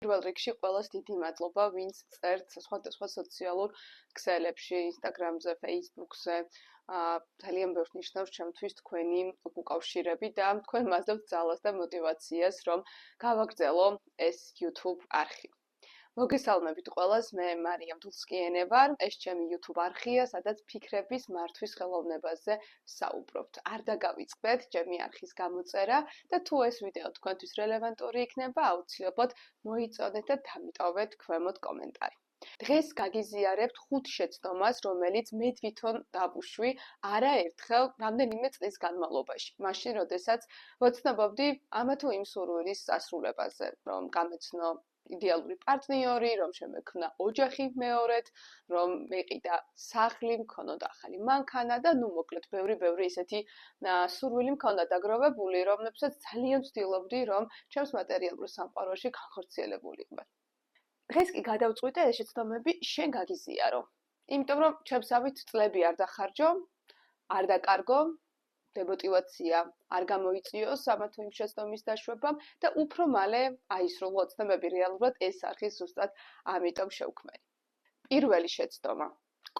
პირველ რიგში ყველას დიდი მადლობა, ვინც წერთ სხვადასხვა სოციალურ ქსელებში, Instagram-ზე, Facebook-ზე. ძალიან ბევრს ნიშნავს ჩემთვის თქვენი უკავშირები და თქვენ მაძლევთ ძალას და мотивაციას, რომ გავაგრძელო ეს YouTube არხი. მოგესალმებით ყველას, მე მარიამ დულსკიენე ვარ. ეს ჩემი YouTube არხია, სადაც ფიქრების მართვის ხელოვნებაზე საუბრობთ. არ დაგავიწყდეთ ჩემი არხის გამოწერა და თუ ეს ვიდეო თქვენთვის რელევანტური იქნება, აუცილებლად მოიწონეთ და დამიტოვეთ ქვემოთ კომენტარი. დღეს გაგიზიარებთ 5 შეცდომას, რომელიც მე თვითონ დავუშვი არაერთხელ რამდენიმე წლის განმავლობაში. მაშინ, როდესაც ვოცნობობდი ამა თუ იმ სურვილის დასრულებაზე, რომ გამეცნო იდეალური პარტნიორი, რომ შემექმნა ოჯახი მეორედ, რომ მეყიდა სახლი, მქონოდა ახალი მანქანა და მოკლედ ბევრი ისეთი სურვილი მქონდა დაგროვებული, რომლებსაც ძალიან ვცდილობდი, რომ ჩემს მატერიალურ სამყაროში განხორციელებულიყო. დღეს კი გადავწყვიტე ეს შეცდომები შენ გაგიზიარო. იმიტომ რომ ჩემსავით წლები არ დახარჯო, არ დაკარგო, დემოტივაცია არ გამოიწვიოს ამა თუ იმ შეცდომის დაშვებამ და უფრო მალე აისრულო ოცნებები რეალურად ეს არხი ზუსტად ამიტომ შევქმნი. პირველი შეცდომა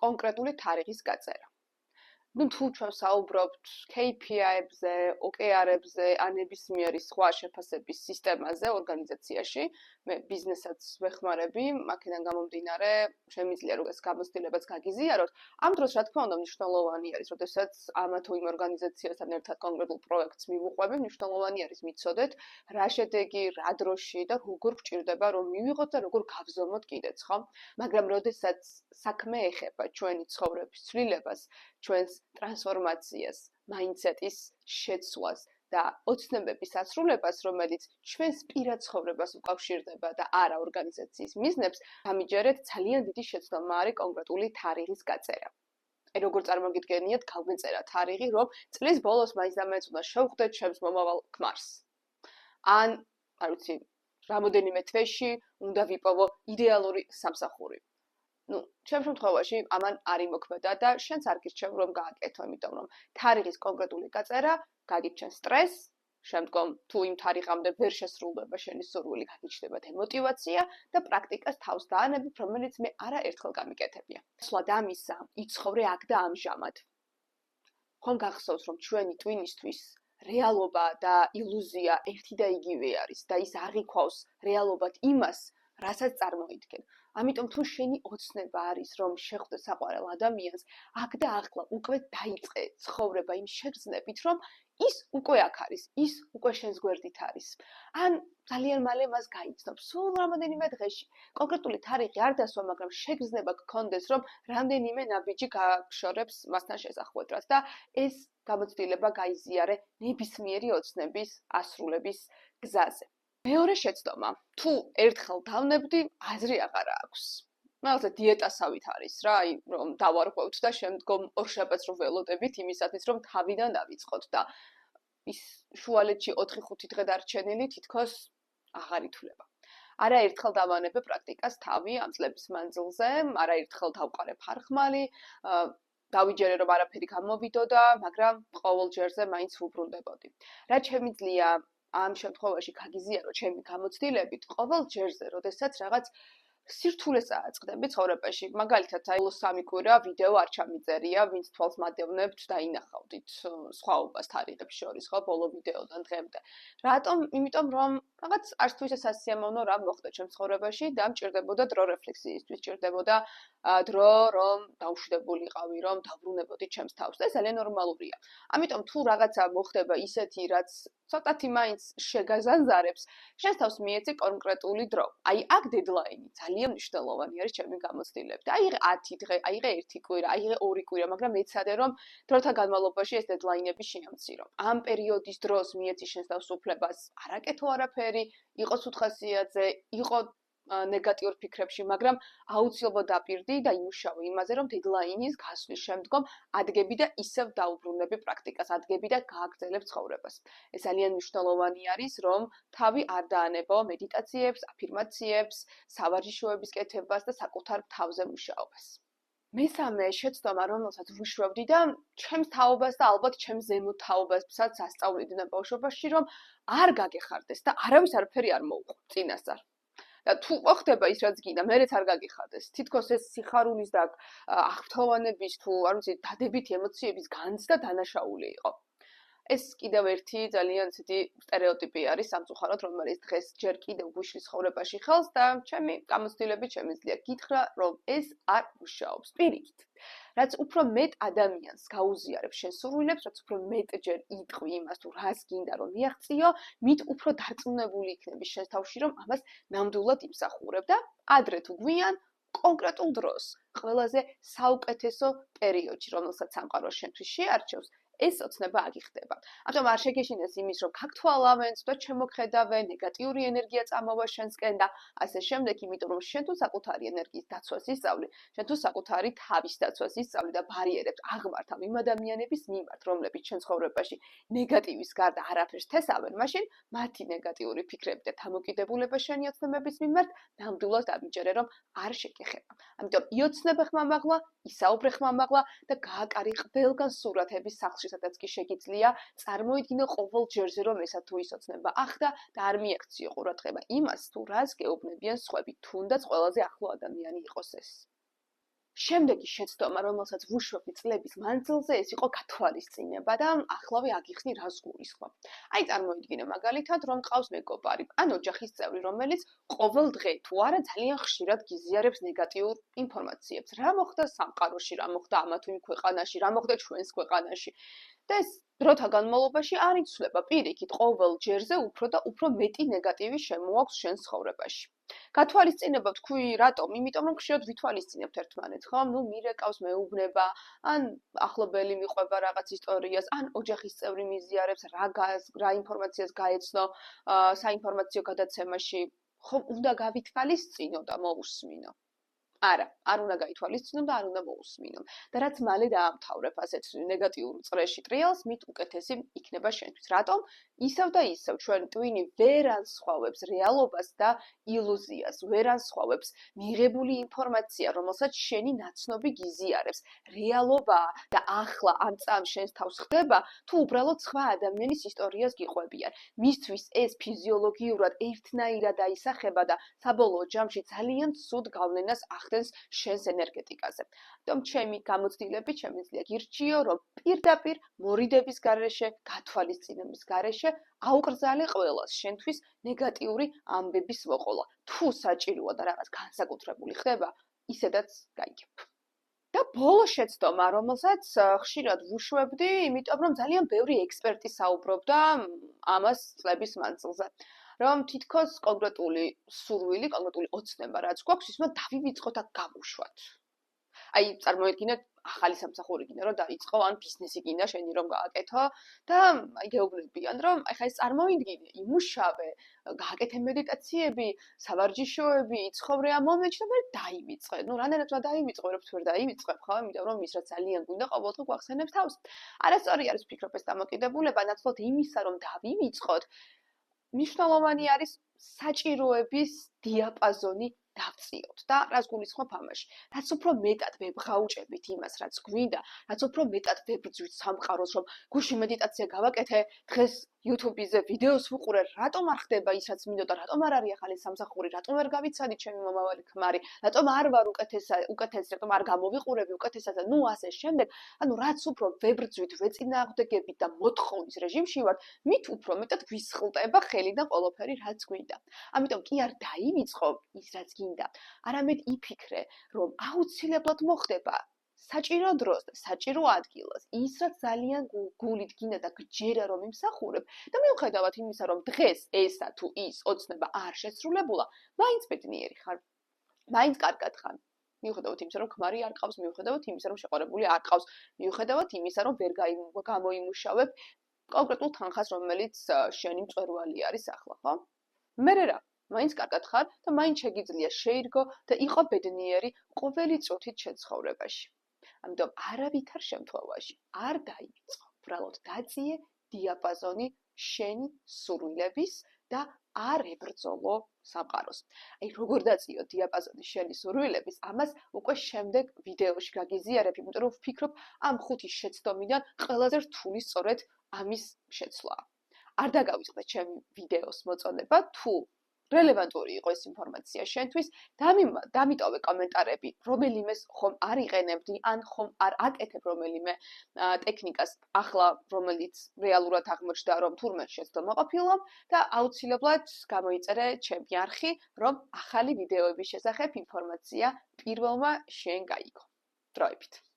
კონკრეტული თარიღის გაწერა. თუ ჩვენ საუბრობთ KPI-ებზე, OKR-ებზე, ან ნებისმიერი სხვა შეფასების სისტემაზე ორგანიზაციაში, მე ბიზნესაც ვეხმარები, აქედან გამომდინარე, შემიძლია რომ ეს გამოცდილებაც გაგიზიაროთ. ამ დროს რა თქმა უნდა მნიშვნელოვანი არის, როდესაც ამა თუ იმ ორგანიზაციასთან ერთად კონკრეტულ პროექტს მივუყვები, მნიშვნელოვანი არის ვიცოდეთ, რა შედეგი, რა დროში და როგორ გჭირდება რომ მივიღოთ და როგორ გავზომოთ კიდეც, ხო? მაგრამ როდესაც საქმე ეხება ჩვენი ცხოვრების ცვლილებას, ჩვენს ტრანსფორმაციას, მაინდსეტის შეცვლას და ოცნებების ასრულებას, რომელიც ჩვენს პირად ცხოვრებას უკავშირდება და არა ორგანიზაციის მიზნებს, გამიჯერეთ ძალიან დიდი შეცდომა არის კონკრეტული თარიღის გაწერა. როგორ წარმოგიდგენიათ, გავგეწერა თარიღი, რომ წლის ბოლოს მაინც და მაინც უნდა შევხვდეთ ჩემს მომავალ ქმარს. ან, არ ვიცი, რამოდენიმე თვეში უნდა ვიპოვო იდეალური სამსახური. ჩემს შემთხვევაში ამან არ იმოქმედა და შენც არ გირჩევ რომ გააკეთო, იმიტომ რომ თარიღის კონკრეტული გაწერა გაგიჩენს სტრესს, შემდგომ თუ იმ თარიღამდე ვერ შესრულდება შენი სურვილი, გაგიჩნდება დემოტივაცია და პრაქტიკას თავს დაანებებ, რომელიც მე არაერთხელ გამიკეთებია. სვლად ამისა, იცხოვრე აქ და ამჟამად. ხომ გახსოვს, რომ ჩვენი ტვინისთვის რეალობა და ილუზია ერთი და იგივე არის და ის აღიქვავს რეალობად იმას, რასაც წარმოიდგენ. ამიტომ თუ შენი ოცნება არის, რომ შეხვდე საყვარელ ადამიანს, აქ და ახლა უკვე დაიწყე ცხოვრება იმ შეგრძნებით, რომ ის უკვე აქ არის, ის უკვე შენს გვერდით არის. ან ძალიან მალე მას გაიცნობ, სულ რამოდენიმე დღეში. კონკრეტული თარიღი არ დასვა, მაგრამ შეგრძნება გქონდეს, რომ რამდენიმე ნაბიჯი გააგშორებს მასთან შესახვედრად და ეს გამოცდილება გაიზიარე ნებისმიერი ოცნების ასრულების გზაზე. მეორე შეცდომა, თუ ერთხელ დავნებდი, აზრი აღარ აქვს. მაგალითად დიეტასავით არის რა, რომ დავარღვევთ და შემდგომ ორშაბათს რო ველოდებით იმისათვის, რომ თავიდან დავიწყოთ და ის შუალედში 4-5 დღე დარჩენილი თითქოს აღარ ითვლება. არაერთხელ დავანებე პრაქტიკას თავი ამ წლების მანძილზე, არაერთხელ დავყარე ფარხმალი, დავიჯერე რომ არაფერი გამოვიდოდა, მაგრამ ყოველ ჯერზე მაინც ვუბრუნდებოდი. რა შემიძლია ამ შემთხვევაში გაგიზიარო ჩემი გამოცდილებით, ყოველ ჯერზე, როდესაც რაღაც სირთულეს წააწყდები ცხოვრებაში, მაგალითად, აი 3 კვირა ვიდეო არ ჩამიწერია, ვინც თვალს მადევნებთ და ინახავდით სხვაობას თარიღებს შორის, ხო, ბოლო ვიდეოდან დღემდე. რატომ? იმიტომ რომ რაღაც არც თუ ისე სასიამოვნო რამ მოხდა ჩემს ცხოვრებაში და მჭირდებოდა დრო რეფლექსიისთვის, მჭირდებოდა დრო, რომ დაუშვებულიყავი, რომ დავრუნებოდი ჩემს თავს და ეს ძალიან ნორმალურია. ამიტომ თუ რაღაცა მოხდება ისეთი, რაც ცოტათი მაინც შეგაზანზარებს, შენს თავს მიეცი კონკრეტული დრო. აი აქ დედლაინი ძალიან მნიშვნელოვანი არის ჩემი გამოცდილებით. აიღე 10 დღე, აიღე 1 კვირა, აიღე 2 კვირა, მაგრამ ეცადე რომ დროთა განმავლობაში ეს დედლაინები შეამცირო. ამ პერიოდის დროს მიეცი შენს თავს უფლებას არ აკეთო არაფერი, იყო ცუთხასიათზე, იყო ნეგატიურ ფიქრებში, მაგრამ აუცილებლად დაპირდი და იმუშავე იმაზე, რომ დედლაინის გასვლის შემდგომ ადგები და ისევ დაუბრუნდები პრაქტიკას, ადგები და გააგრძელებ ცხოვრებას. ეს ძალიან მნიშვნელოვანი არის, რომ თავი არ დაანებო მედიტაციებს, აფირმაციებს, სავარჯიშოების კეთებას და საკუთარ თავზე მუშაობას. მესამე შეცდომა, რომელსაც ვუშვებდი და ჩემს თაობას და ალბათ ჩემს ზემოთ თაობასაც ასწავლიდნენ ბავშვობაში, რომ არ გაგეხარდეს და არავის არაფერი არ მოუყვო წინასწარ. და თუ მოხდება ის რაც გინდა, მერეც არ გაგიხადეს. თითქოს ეს სიხარულის და აღფრთოვანების თუ არ ვიცი, დადებითი ემოციების განცდა დანაშაული იყო. ეს კიდევ ერთი ძალიან ცივი სტერეოტიპი არის სამწუხაროდ, რომელიც დღეს ჯერ კიდევ გუშლის ხოვრებაში ხელს და ჩემი გამოცდილებით შემიძლია გითხრა, რომ ეს არ მუშაობს. პირიქით, რაც უფრო მეტ ადამიანს გაუზიარებს შენ სურვილებს, რაც უფრო მეტჯერ იტყვი იმას, თუ რას გინდა რომ მიაღწიო, მით უფრო დარწმუნებული იქნები შენ თავში, რომ ამას ნამდვილად იმსახურებ და ადრე თუ გვიან კონკრეტულ დროს, ყველაზე საუკეთესო პერიოდში, რომელსაც სამყარო შენთვის შეარჩევს, ეს ოცნება აგიხდება. ამიტომ არ შეგეშინდეს იმის, რომ გაგთვალავენ, და შემოგხედავენ, ნეგატიური ენერგია წამოვა შენსკენ და ასე შემდეგ, იმიტომ რომ შენ თუ საკუთარი ენერგიის დაცვას ისწავლი, შენ თუ საკუთარი თავის დაცვას ისწავლი და ბარიერებს აღმართავ იმ ადამიანების მიმართ, რომლებიც შენ ცხოვრებაში ნეგატივის გარდა არაფერს თესავენ, მაშინ მათი ნეგატიური ფიქრები და დამოკიდებულება შენი ოცნებების მიმართ ნამდვილად ამიჯერე, რომ არ შეგეხება. ამიტომ იოცნებე ხმამაღლა, ისაუბრე ხმამაღლა და გააკარი ყველგან სურათების სახლში, სადაც კი შეგიძლია, წარმოიდგინე ყოველ ჯერზე, რომ ესა თუ ის ოცნება ახდა და არ მიაქციო ყურადღება იმას, თუ რას გეუბნებიან სხვები, თუნდაც ყველაზე ახლო ადამიანი იყოს ეს. შემდეგი შეცდომა, რომელსაც ვუშვებდი წლების მანძილზე, ეს იყო გათვალისწინება და ახლავე აგიხსნი რას გულისხმობ. აი წარმოიდგინე მაგალითად, რომ ყავს მეგობარი, ან ოჯახის წევრი, რომელიც ყოველ დღე თუ არა ძალიან ხშირად გიზიარებს ნეგატიურ ინფორმაციებს. რა მოხდა სამყაროში, რა მოხდა ამა თუ იმ ქვეყანაში, რა მოხდა ჩვენს ქვეყანაში. და ეს დროთა განმავლობაში არ იცვლება, პირიქით, ყოველ ჯერზე უფრო და უფრო მეტი ნეგატივი შემოაქვს შენ ცხოვრებაში. გათვალისწინება თქვი, რატომ? იმიტომ რომ ხშირად ვითვალისწინებთ ერთმანეთს, ხო? ნუ მირეკავს, მეუბნება, ან ახლობელი მიყვება რაღაც ისტორიას, ან ოჯახის წევრი მიზიარებს, რა ინფორმაციას გაეცნო საინფორმაციო გადაცემაში. ხო, უნდა გავითვალისწინო და მოусმინო. არა, არ უნდა გაითვალისწინო და არ უნდა მოусმინო. და რაც მალე დაამთავრებ ასეთ ნეგატიურ წრეში ტრიალს, მით უკეთესი იქნება შენთვის. რატომ? ისევ და ისევ ჩვენ ტვინი ვერ ანსხვავებს რეალობას და ილუზიას, ვერ ანსხვავებს მიღებული ინფორმაცია, რომელსაც შენი ნაცნობი გიზიარებს. რეალობაა და ახლა ამ წამს შენს თავს ხდება, თუ უბრალოდ სხვა ადამიანის ისტორიას გიყვებიან. მისთვის ეს ფიზიოლოგიურად ერთნაირად აისახება და საბოლოო ჯამში ძალიან ცუდ გავლენას ახდენს შენს ენერგეტიკაზე. ამიტომ ჩემი გამოცდილებით შემიძლია გირჩიო, რომ პირდაპირ მორიდების გარეშე, გათვალისწინების გარეშე აუკრძალე ყველას შენთვის ნეგატიური ამბების მოყოლა. თუ საჭიროა და რაღაც განსაკუთრებული ხდება, ისედაც გაიგებ. და ბოლო შეცდომა, რომელსაც ხშირად ვუშვებდი, იმიტომ რომ ძალიან ბევრი ექსპერტი საუბრობდა ამას წლების მანძილზე. რომ თითქოს კონკრეტული სურვილი, კონკრეტული ოცნება რაც გვაქვს, ისმა დავივიწყოთ და გავუშვათ. აი, წარმოიდგინეთ, ახალი სამსახური გინდა რომ დაიწყო, ან ბიზნესი გინდა შენი რომ გააკეთო და აი გეუბნებიან, რომ აი ხა ეს წარმოიდგინე, იმუშავე, გააკეთე მედიტაციები, სავარჯიშოები, იცხოვრე ამ მომენტში და მე დაივიწყე. ნუ რანაირად უნდა დაივიწყო, რომ ვერ დაივიწყებ, ხო? იმიტომ რომ ის რაც ძალიან გვინდა ყოველდღე გვახსენებს თავს. არასწორი არის ვფიქრობ ეს დამოკიდებულება, ნაცვლად იმისა, რომ დავივიწყოთ, მნიშვნელოვანი არის საჭიროების დიაპაზონი დავწიოთ და რას გულისხმობ ამაში. რაც უფრო მეტად ვებღაუჭებით იმას, რაც გვინდა, რაც უფრო მეტად ვებრძვით სამყაროს, რომ გუშინ მედიტაცია გავაკეთე, დღეს YouTube-ზე ვიდეოს ვუყურე, რატომ არ ხდება ის, რაც მინდოდა, რატომ არ არის ახალი სამსახური, რატომ ვერ გავიცადით ჩემი მომავალი ქმარი, რატომ არ ვარ უკეთესი, რატომ არ გამოვიყურები უკეთესად და ნუ ასე შემდეგ. ანუ რაც უფრო ვებრძვით, ვეწინააღმდეგებით და მოთხოვნის რეჟიმში ვართ, მით უფრო მეტად გვისხლტება ხელიდან ყველაფერი, რაც გვინდა. ამიტომ კი არ დაივიწყო ის, რაც გინდა, არამედ იფიქრე, რომ აუცილებლად მოხდება საჭირო დროს და საჭირო ადგილას, ის რაც ძალიან გულით გინდა და გჯერა რომ იმსახურებ და მიუხედავად იმისა, რომ დღეს ესა თუ ის ოცნება არ შესრულებულა, მაინც ბედნიერი ხარ. მაინც კარგად ხარ. მიუხედავად იმისა, რომ ქმარი არ ყავს, მიუხედავად იმისა, რომ შეყვარებული არ ყავს, მიუხედავად იმისა, რომ ვერ გამოიმუშავებ კონკრეტულ თანხას, რომელიც შენი მწვერვალი არის ახლა, ხო? მერე რა? მაინც კარგად ხარ და მაინც შეგიძლია შეირგო და იყო ბედნიერი ყოველი წუთით შენ ცხოვრებაში. ამიტომ არავითარ შემთხვევაში არ დაივიწყო. უბრალოდ დაწიე დიაპაზონი შენი სურვილების და არ ებრძოლო სამყაროს. აი როგორ დაწიო დიაპაზონი შენი სურვილების, ამას უკვე შემდეგ ვიდეოში გაგიზიარებ, იმიტომ რომ ვფიქრობ ამ 5 შეცდომიდან ყველაზე რთული სწორედ ამის შეცვლაა. არ დაგავიწყდეთ ჩემი ვიდეოს მოწონება, თუ რელევანტური იყო ეს ინფორმაცია შენთვის, დამიტოვე კომენტარები, რომელიმეს ხომ არ იყენებდი, ან ხომ არ აკეთებ რომელიმე ტექნიკას ახლა, რომელიც რეალურად აღმოჩნდა, რომ თურმე შეცდომა ყოფილა და აუცილებლად გამოიწერე ჩემი არხი, რომ ახალი ვიდეოების შესახებ ინფორმაცია პირველმა შენ გაიგო. დროებით.